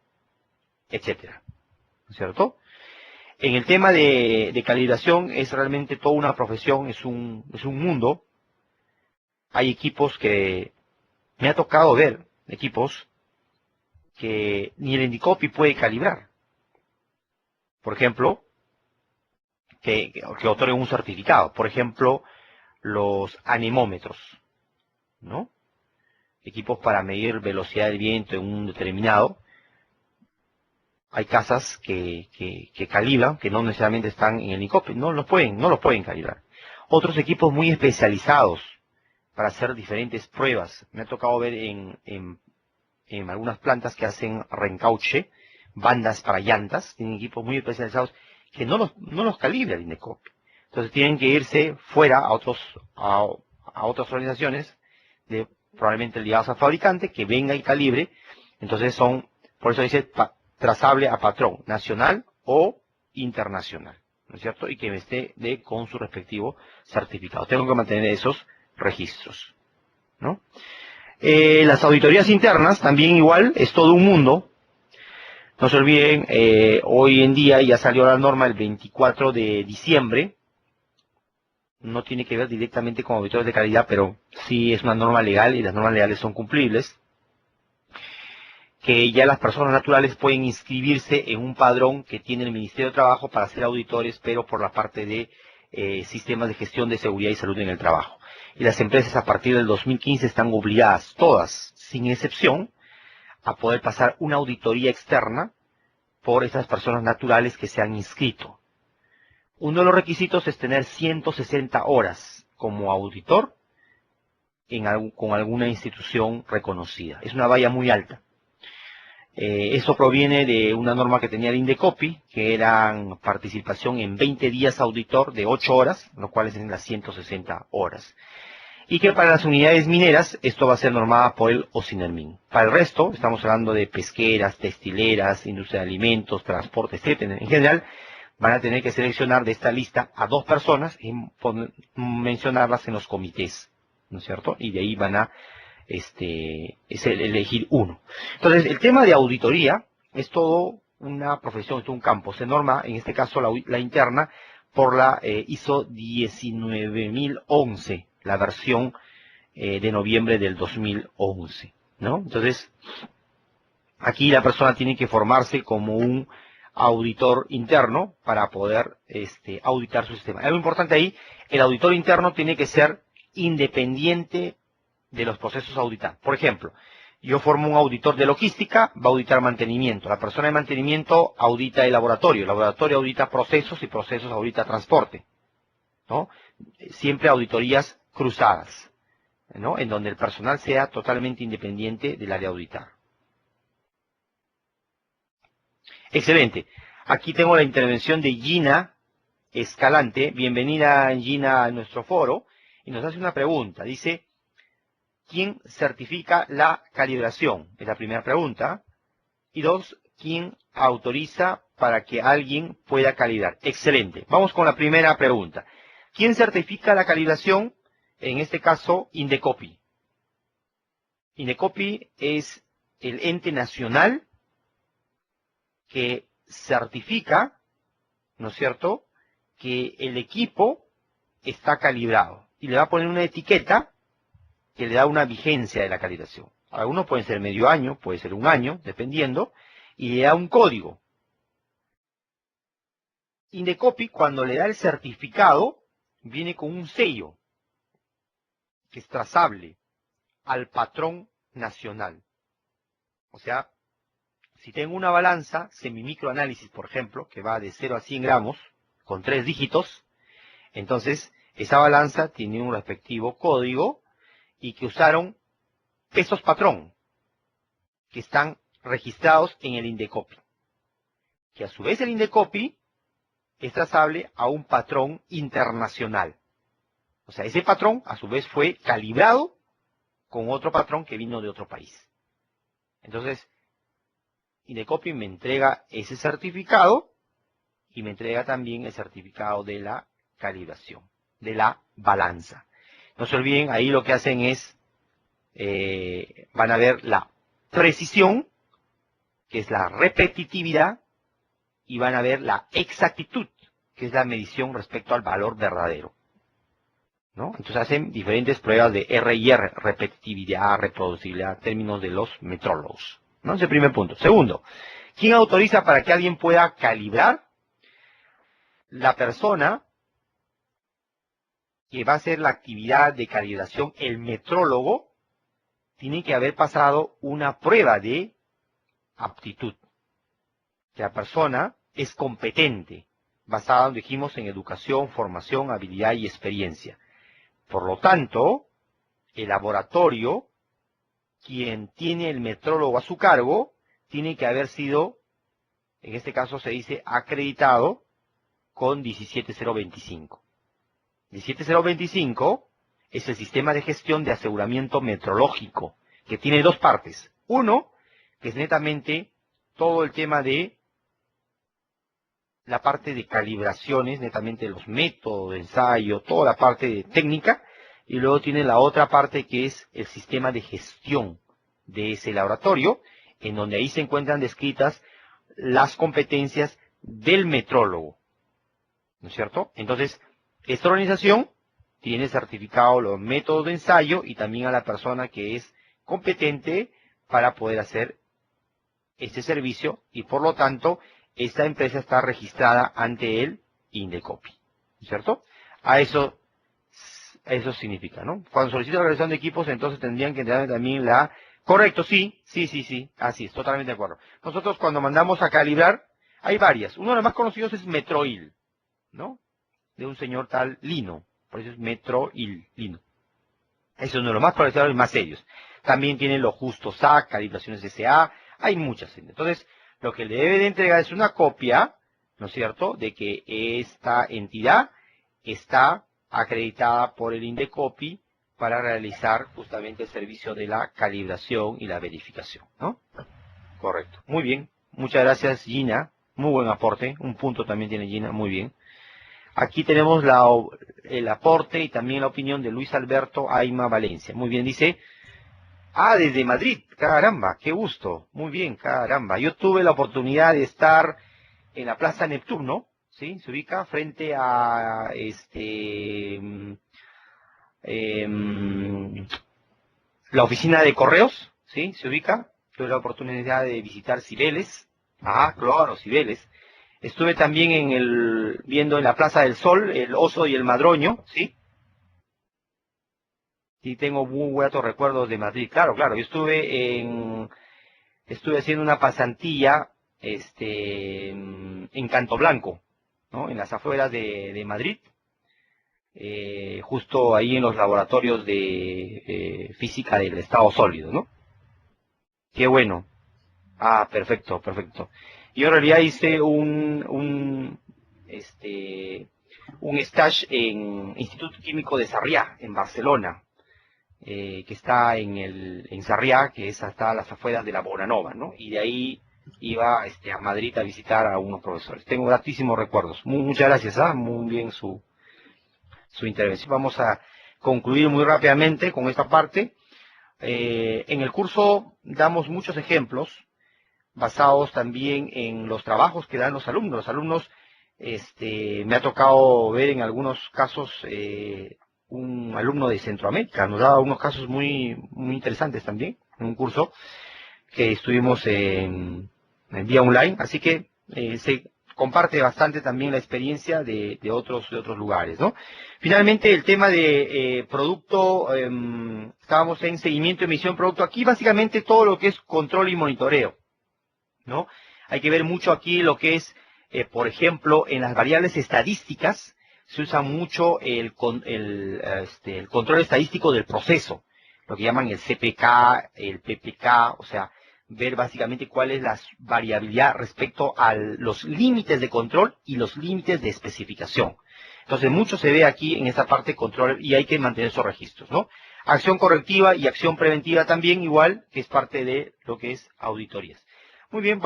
etcétera, ¿no es cierto? En el tema de calibración es realmente toda una profesión, es un mundo. Hay equipos que me ha tocado ver, equipos que ni el Indecopi puede calibrar. Por ejemplo, que otorguen un certificado. Por ejemplo, los anemómetros, ¿no? Equipos para medir velocidad del viento en un determinado. Hay casas que calibran, que no necesariamente están en el Indecopi, no los pueden calibrar. Otros equipos muy especializados para hacer diferentes pruebas. Me ha tocado ver en algunas plantas que hacen reencauche, bandas para llantas, tienen equipos muy especializados que no los calibra el Indecopi. Entonces tienen que irse fuera a otras organizaciones, probablemente ligadas al fabricante, que venga y calibre. Entonces por eso dice trazable a patrón, nacional o internacional, ¿no es cierto? Y que esté con su respectivo certificado. Tengo que mantener esos registros, ¿no? Las auditorías internas también igual, es todo un mundo. No se olviden, hoy en día ya salió la norma el 24 de diciembre. No tiene que ver directamente con auditores de calidad, pero sí es una norma legal y las normas legales son cumplibles. Que ya las personas naturales pueden inscribirse en un padrón que tiene el Ministerio de Trabajo para ser auditores, pero por la parte de sistemas de gestión de seguridad y salud en el trabajo. Y las empresas a partir del 2015 están obligadas, todas, sin excepción, a poder pasar una auditoría externa por esas personas naturales que se han inscrito. Uno de los requisitos es tener 160 horas como auditor con alguna institución reconocida. Es una valla muy alta. Eso proviene de una norma que tenía el Indecopi, que eran participación en 20 días auditor de 8 horas, lo cual es en las 160 horas. Y que para las unidades mineras esto va a ser normada por el OSINERMIN. Para el resto, estamos hablando de pesqueras, textileras, industria de alimentos, transporte, etcétera. En general, van a tener que seleccionar de esta lista a 2 personas y mencionarlas en los comités, ¿no es cierto? Y de ahí van a elegir uno. Entonces, el tema de auditoría es todo una profesión, es todo un campo. Se norma, en este caso, la interna por la ISO 19011, la versión de noviembre del 2011, ¿no? Entonces, aquí la persona tiene que formarse como un auditor interno para poder auditar su sistema. Algo importante ahí, el auditor interno tiene que ser independiente de los procesos a auditar. Por ejemplo, yo formo un auditor de logística, va a auditar mantenimiento. La persona de mantenimiento audita el laboratorio audita procesos y procesos audita transporte, ¿no? Siempre auditorías cruzadas, ¿no? En donde el personal sea totalmente independiente del área de auditar. Excelente. Aquí tengo la intervención de Gina Escalante. Bienvenida, Gina, a nuestro foro. Y nos hace una pregunta. Dice, ¿quién certifica la calibración? Es la primera pregunta. Y 2, ¿quién autoriza para que alguien pueda calibrar? Excelente. Vamos con la primera pregunta. ¿Quién certifica la calibración? En este caso, Indecopi. Indecopi es el ente nacional que certifica, ¿no es cierto?, que el equipo está calibrado. Y le va a poner una etiqueta que le da una vigencia de la calibración. Algunos pueden ser medio año, puede ser un año, dependiendo, y le da un código. Indecopi, cuando le da el certificado, viene con un sello que es trazable al patrón nacional. O sea, si tengo una balanza semimicroanálisis, por ejemplo, que va de 0 a 100 gramos, con 3 dígitos, entonces esa balanza tiene un respectivo código y que usaron pesos patrón, que están registrados en el Indecopi. Que a su vez el Indecopi es trazable a un patrón internacional. O sea, ese patrón a su vez fue calibrado con otro patrón que vino de otro país. Entonces, Indecopi me entrega ese certificado y me entrega también el certificado de la calibración. de la balanza. No se olviden, ahí lo que hacen es, van a ver la precisión, que es la repetitividad, y van a ver la exactitud, que es la medición respecto al valor verdadero, ¿no? Entonces hacen diferentes pruebas de R y R, repetitividad, reproducibilidad, términos de los metrólogos, ¿no? Ese es el primer punto. Segundo, ¿quién autoriza para que alguien pueda calibrar? La persona que va a hacer la actividad de calibración, el metrólogo, tiene que haber pasado una prueba de aptitud. Que la persona es competente, basada, dijimos, en educación, formación, habilidad y experiencia. Por lo tanto, el laboratorio, quien tiene el metrólogo a su cargo, tiene que haber sido, en este caso se dice, acreditado con 17025. 17025 es el sistema de gestión de aseguramiento metrológico, que tiene dos partes. Uno, que es netamente todo el tema de la parte de calibraciones, netamente los métodos de ensayo, toda la parte de técnica, y luego tiene la otra parte que es el sistema de gestión de ese laboratorio, en donde ahí se encuentran descritas las competencias del metrólogo, ¿no es cierto? Entonces, esta organización tiene certificado los métodos de ensayo y también a la persona que es competente para poder hacer este servicio y por lo tanto esta empresa está registrada ante el INDECOPI, ¿cierto? Eso significa, ¿no? Cuando solicita la realización de equipos, entonces tendrían que tener también la... Correcto, sí, así es, totalmente de acuerdo. Nosotros cuando mandamos a calibrar, hay varias. Uno de los más conocidos es Metroil, ¿no? De un señor tal Lino, por eso es Metroil, Lino. Ese es uno de los más coleccionables y más serios. También tienen los justos SAC, calibraciones SA, hay muchas. Entonces, lo que le debe de entregar es una copia, ¿no es cierto?, de que esta entidad está acreditada por el INDECOPI para realizar justamente el servicio de la calibración y la verificación, ¿no? Correcto. Muy bien. Muchas gracias, Gina. Muy buen aporte. Un punto también tiene Gina. Muy bien. Aquí tenemos el aporte y también la opinión de Luis Alberto Aima Valencia. Muy bien, dice, desde Madrid, caramba, qué gusto. Muy bien, caramba. Yo tuve la oportunidad de estar en la Plaza Neptuno, ¿sí? Se ubica frente a la oficina de correos, ¿sí? Se ubica. Tuve la oportunidad de visitar Cibeles. Claro, Cibeles. Estuve también viendo en la Plaza del Sol, el Oso y el Madroño, ¿sí? Sí, tengo muy buenos recuerdos de Madrid. Claro, claro. Yo estuve haciendo una pasantía, en Canto Blanco, ¿no? En las afueras de Madrid, justo ahí en los laboratorios de física del estado sólido, ¿no? Qué bueno. Perfecto, perfecto. Yo en realidad hice un stage en Instituto Químico de Sarriá, en Barcelona, que está en Sarriá, que es hasta las afueras de la Bonanova, ¿no? Y de ahí iba a Madrid a visitar a unos profesores. Tengo gratísimos recuerdos. Muchas gracias, muy bien su intervención. Vamos a concluir muy rápidamente con esta parte. En el curso damos muchos ejemplos basados también en los trabajos que dan los alumnos. Los alumnos, me ha tocado ver en algunos casos un alumno de Centroamérica, nos daba unos casos muy, muy interesantes también, en un curso que estuvimos en vía online, así que se comparte bastante también la experiencia de otros lugares, ¿no? Finalmente, el tema de producto, estábamos en seguimiento, emisión, producto. Aquí básicamente todo lo que es control y monitoreo, ¿no? Hay que ver mucho aquí lo que es, por ejemplo, en las variables estadísticas, se usa mucho el control estadístico del proceso, lo que llaman el CPK, el PPK, o sea, ver básicamente cuál es la variabilidad respecto a los límites de control y los límites de especificación. Entonces, mucho se ve aquí en esta parte de control y hay que mantener esos registros, ¿no? Acción correctiva y acción preventiva también igual, que es parte de lo que es auditorías. Muy bien,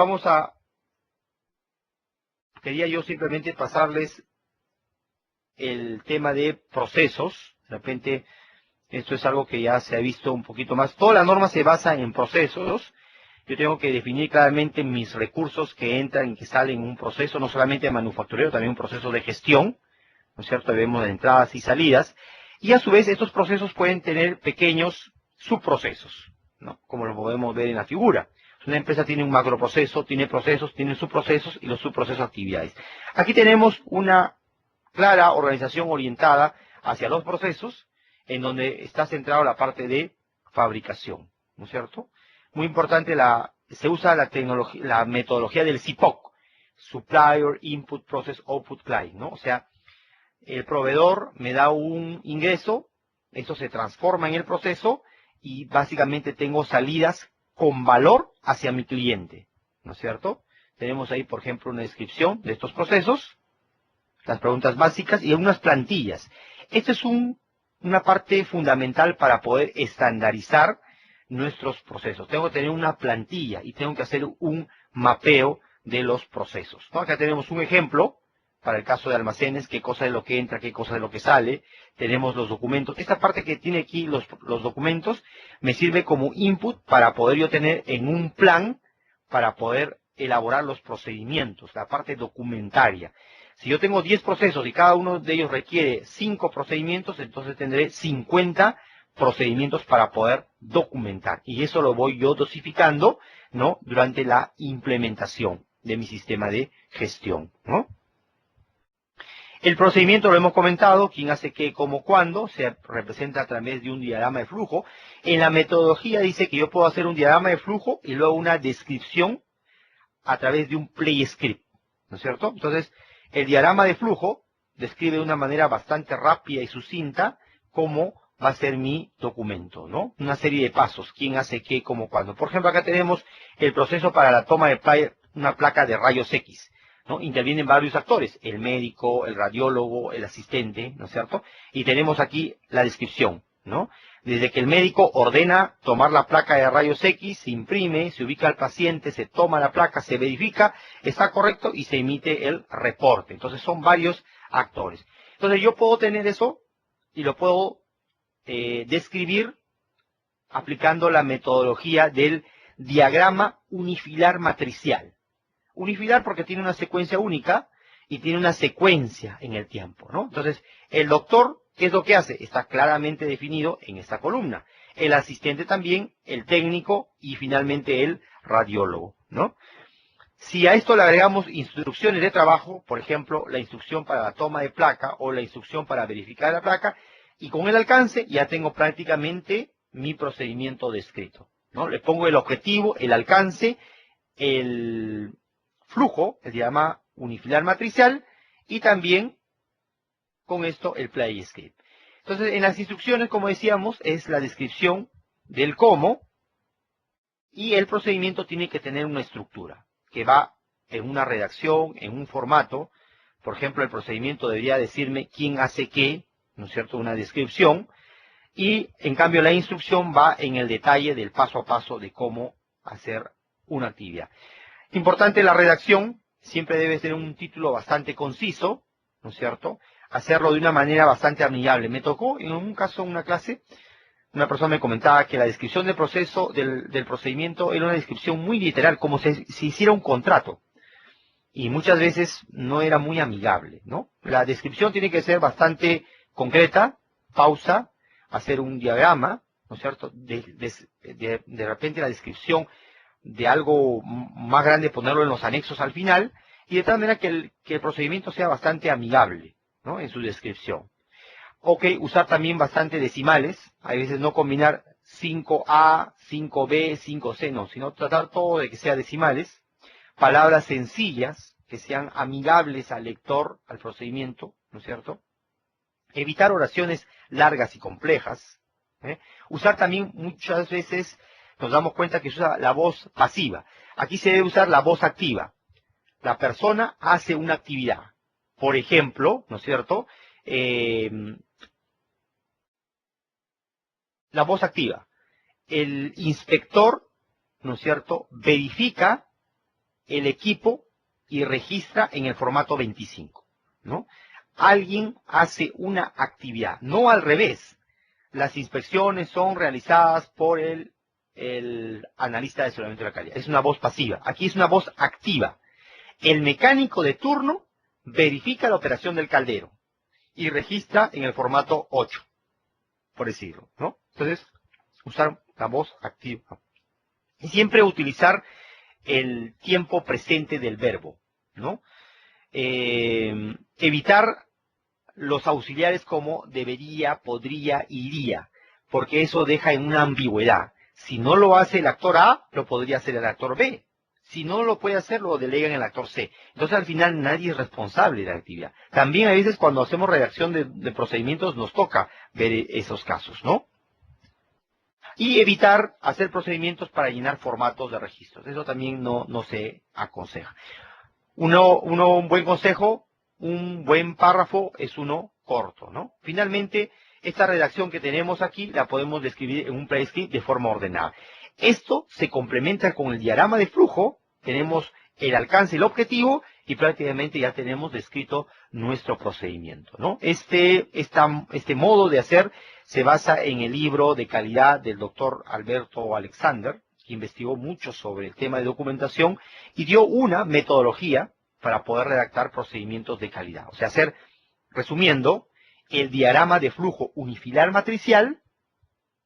quería yo simplemente pasarles el tema de procesos. De repente, esto es algo que ya se ha visto un poquito más. Toda la norma se basa en procesos. Yo tengo que definir claramente mis recursos que entran y que salen en un proceso, no solamente de manufacturero, también un proceso de gestión, ¿no es cierto? Vemos entradas y salidas. Y a su vez, estos procesos pueden tener pequeños subprocesos, ¿no? Como lo podemos ver en la figura. Una empresa tiene un macroproceso, tiene procesos, tiene subprocesos y los subprocesos actividades. Aquí tenemos una clara organización orientada hacia los procesos, en donde está centrado la parte de fabricación, ¿no es cierto? Muy importante, se usa la tecnología, la metodología del SIPOC, Supplier Input Process Output Client, ¿no? O sea, el proveedor me da un ingreso, eso se transforma en el proceso y básicamente tengo salidas con valor hacia mi cliente, ¿no es cierto? Tenemos ahí, por ejemplo, una descripción de estos procesos, las preguntas básicas y algunas plantillas. Esto es una parte fundamental para poder estandarizar nuestros procesos. Tengo que tener una plantilla y tengo que hacer un mapeo de los procesos, ¿no? Acá tenemos un ejemplo para el caso de almacenes, qué cosa es lo que entra, qué cosa es lo que sale. Tenemos los documentos. Esta parte que tiene aquí los documentos me sirve como input para poder yo tener en un plan para poder elaborar los procedimientos, la parte documentaria. Si yo tengo 10 procesos y cada uno de ellos requiere 5 procedimientos, entonces tendré 50 procedimientos para poder documentar. Y eso lo voy yo dosificando, ¿no? Durante la implementación de mi sistema de gestión, ¿no? El procedimiento lo hemos comentado, quién hace qué, cómo, cuándo, se representa a través de un diagrama de flujo. En la metodología dice que yo puedo hacer un diagrama de flujo y luego una descripción a través de un play script, ¿no es cierto? Entonces, el diagrama de flujo describe de una manera bastante rápida y sucinta cómo va a ser mi documento, ¿no? Una serie de pasos, quién hace qué, cómo, cuándo. Por ejemplo, acá tenemos el proceso para la toma de una placa de rayos X, ¿no? Intervienen varios actores, el médico, el radiólogo, el asistente, ¿no es cierto? Y tenemos aquí la descripción, ¿no? Desde que el médico ordena tomar la placa de rayos X, se imprime, se ubica al paciente, se toma la placa, se verifica, está correcto y se emite el reporte. Entonces son varios actores. Entonces yo puedo tener eso y lo puedo describir aplicando la metodología del diagrama unifilar matricial. Unifilar porque tiene una secuencia única y tiene una secuencia en el tiempo, ¿no? Entonces, el doctor, ¿qué es lo que hace? Está claramente definido en esta columna. El asistente también, el técnico y finalmente el radiólogo, ¿no? Si a esto le agregamos instrucciones de trabajo, por ejemplo, la instrucción para la toma de placa o la instrucción para verificar la placa, y con el alcance ya tengo prácticamente mi procedimiento descrito, ¿no? Le pongo el objetivo, el alcance, el flujo, que se llama unifilar matricial, y también con esto el play script. Entonces, en las instrucciones, como decíamos, es la descripción del cómo, y el procedimiento tiene que tener una estructura, que va en una redacción, en un formato. Por ejemplo, el procedimiento debería decirme quién hace qué, ¿no es cierto?, una descripción, y en cambio la instrucción va en el detalle del paso a paso de cómo hacer una actividad. Importante la redacción, siempre debe ser un título bastante conciso, ¿no es cierto? Hacerlo de una manera bastante amigable. Me tocó en un caso, en una clase, una persona me comentaba que la descripción del proceso, del procedimiento, era una descripción muy literal, como si hiciera un contrato. Y muchas veces no era muy amigable, ¿no? La descripción tiene que ser bastante concreta, pausa, hacer un diagrama, ¿no es cierto? De repente la descripción de algo más grande, ponerlo en los anexos al final, y de tal manera que el procedimiento sea bastante amigable, ¿no? En su descripción. Ok, usar también bastante decimales, a veces no combinar 5A, 5B, 5C, no, sino tratar todo de que sea decimales, palabras sencillas, que sean amigables al lector, al procedimiento, ¿no es cierto? Evitar oraciones largas y complejas, ¿eh? Usar también muchas veces, nos damos cuenta que se usa la voz pasiva. Aquí se debe usar la voz activa. La persona hace una actividad. Por ejemplo, ¿no es cierto? La voz activa. El inspector, ¿no es cierto?, verifica el equipo y registra en el formato 25, ¿no? alguien hace una actividad, no al revés. Las inspecciones son realizadas por el analista de aseguramiento de la calidad. Es una voz pasiva. Aquí es una voz activa. El mecánico de turno verifica la operación del caldero y registra en el formato 8, por decirlo, ¿no? Entonces, usar la voz activa. Y siempre utilizar el tiempo presente del verbo, ¿no? Evitar los auxiliares como debería, podría, iría, porque eso deja en una ambigüedad. Si no lo hace el actor A, lo podría hacer el actor B. Si no lo puede hacer, lo delega en el actor C. Entonces, al final, nadie es responsable de la actividad. También, a veces, cuando hacemos redacción de procedimientos, nos toca ver esos casos, ¿no? Y evitar hacer procedimientos para llenar formatos de registros. Eso también no se aconseja. Un buen consejo, un buen párrafo es uno corto, ¿no? Finalmente, esta redacción que tenemos aquí la podemos describir en un playscript de forma ordenada. Esto se complementa con el diagrama de flujo, tenemos el alcance y el objetivo y prácticamente ya tenemos descrito nuestro procedimiento, ¿no? Este modo de hacer se basa en el libro de calidad del doctor Alberto Alexander, que investigó mucho sobre el tema de documentación y dio una metodología para poder redactar procedimientos de calidad. O sea, resumiendo, el diagrama de flujo unifilar matricial,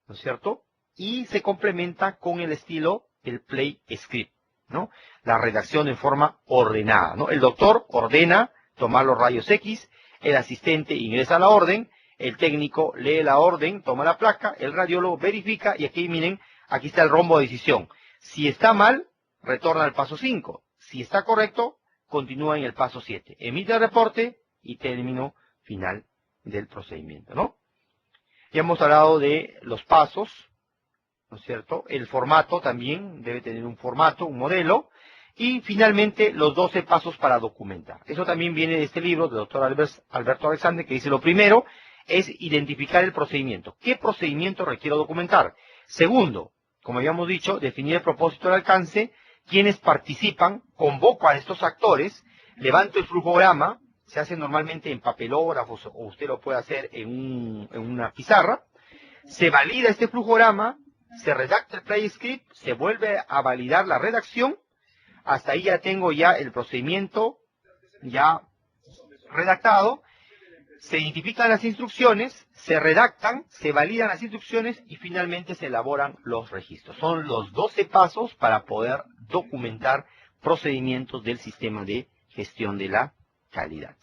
¿no es cierto? Y se complementa con el estilo del play script, ¿no? La redacción en forma ordenada, ¿no? El doctor ordena tomar los rayos X, el asistente ingresa la orden, el técnico lee la orden, toma la placa, el radiólogo verifica y aquí miren, aquí está el rombo de decisión. Si está mal, retorna al paso 5. Si está correcto, continúa en el paso 7. Emite el reporte y término final del procedimiento, ¿no? Ya hemos hablado de los pasos, ¿no es cierto? El formato también debe tener un formato, un modelo. Y finalmente los 12 pasos para documentar. Eso también viene de este libro del doctor Alberto Alexander, que dice lo primero es identificar el procedimiento. ¿Qué procedimiento requiero documentar? Segundo, como habíamos dicho, definir el propósito del alcance, quienes participan, convoco a estos actores, levanto el flujograma, se hace normalmente en papelógrafos o usted lo puede hacer en una pizarra, se valida este flujograma, se redacta el play script, se vuelve a validar la redacción, hasta ahí ya tengo ya el procedimiento ya redactado, se identifican las instrucciones, se redactan, se validan las instrucciones y finalmente se elaboran los registros. Son los 12 pasos para poder documentar procedimientos del sistema de gestión de la calidad.